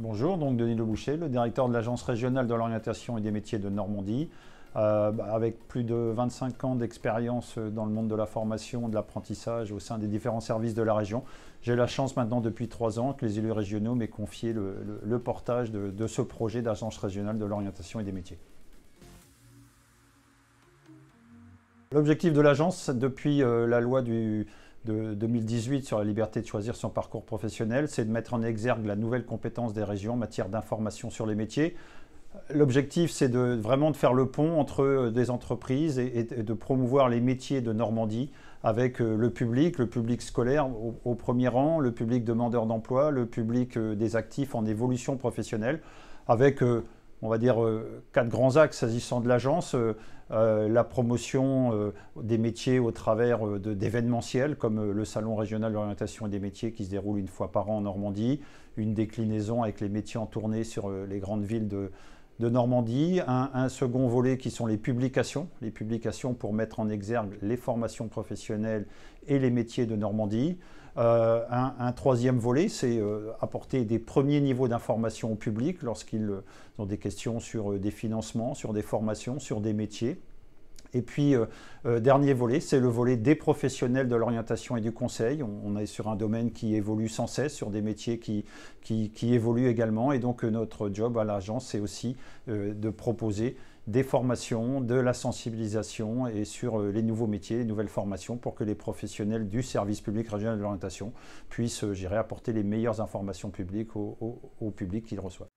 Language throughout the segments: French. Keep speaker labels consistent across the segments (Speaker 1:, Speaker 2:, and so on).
Speaker 1: Bonjour, donc Denis Leboucher, le directeur de l'Agence régionale de l'orientation et des métiers de Normandie. Avec plus de 25 ans d'expérience dans le monde de la formation et de l'apprentissage au sein des différents services de la région, j'ai la chance maintenant depuis 3 ans que les élus régionaux m'aient confié le portage de ce projet d'Agence régionale de l'orientation et des métiers. L'objectif de l'agence, depuis la loi de 2018 sur la liberté de choisir son parcours professionnel, c'est de mettre en exergue la nouvelle compétence des régions en matière d'information sur les métiers. L'objectif, c'est vraiment de faire le pont entre des entreprises et de promouvoir les métiers de Normandie avec le public scolaire au premier rang, le public demandeur d'emploi, le public des actifs en évolution professionnelle, avec on va dire 4 grands axes s'agissant de l'agence. La promotion des métiers au travers d'événementiels comme le Salon régional de l'orientation et des métiers qui se déroule une fois par an en Normandie, une déclinaison avec les métiers en tournée sur les grandes villes de Normandie, un second volet qui sont les publications pour mettre en exergue les formations professionnelles et les métiers de Normandie. Un troisième volet, c'est apporter des premiers niveaux d'information au public lorsqu'ils ont des questions sur des financements, sur des formations, sur des métiers. Et puis, dernier volet, c'est le volet des professionnels de l'orientation et du conseil. On est sur un domaine qui évolue sans cesse, sur des métiers qui évoluent également. Et donc, notre job à l'agence, c'est aussi de proposer des formations, de la sensibilisation et sur les nouveaux métiers, les nouvelles formations pour que les professionnels du service public régional de l'orientation puissent, apporter les meilleures informations publiques au public qu'ils reçoivent.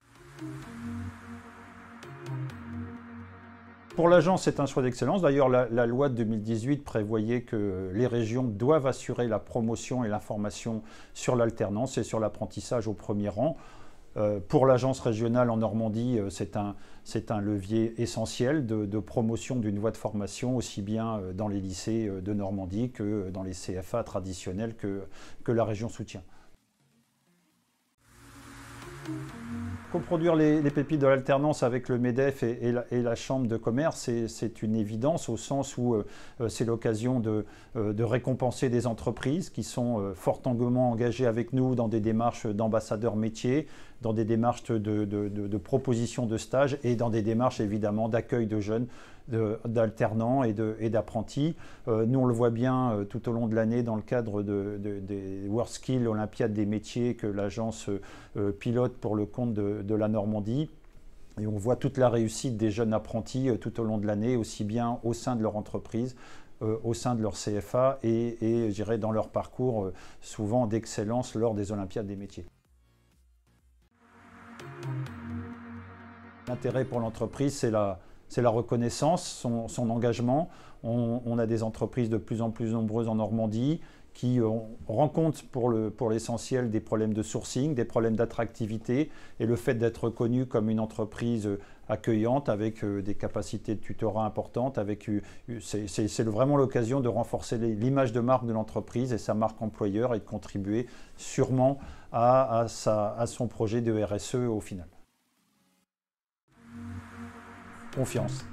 Speaker 1: Pour l'agence, c'est un choix d'excellence. D'ailleurs, la loi de 2018 prévoyait que les régions doivent assurer la promotion et l'information sur l'alternance et sur l'apprentissage au premier rang. Pour l'agence régionale en Normandie, c'est un levier essentiel de promotion d'une voie de formation, aussi bien dans les lycées de Normandie que dans les CFA traditionnels que la région soutient. Coproduire les pépites de l'alternance avec le MEDEF et la Chambre de commerce, c'est une évidence au sens où c'est l'occasion de récompenser des entreprises qui sont fortement engagées avec nous dans des démarches d'ambassadeurs métiers, dans des démarches de proposition de stage et dans des démarches évidemment d'accueil de jeunes, d'alternants et d'apprentis. Nous, on le voit bien tout au long de l'année dans le cadre des WorldSkills, Olympiades des métiers que l'agence pilote pour le compte de la Normandie. Et on voit toute la réussite des jeunes apprentis tout au long de l'année, aussi bien au sein de leur entreprise, au sein de leur CFA et je dirais dans leur parcours souvent d'excellence lors des Olympiades des métiers. L'intérêt pour l'entreprise, c'est la reconnaissance, son engagement. On a des entreprises de plus en plus nombreuses en Normandie qui rencontrent pour l'essentiel des problèmes de sourcing, des problèmes d'attractivité, et le fait d'être reconnu comme une entreprise accueillante avec des capacités de tutorat importantes, c'est vraiment l'occasion de renforcer l'image de marque de l'entreprise et sa marque employeur et de contribuer sûrement à son projet de RSE au final. Confiance.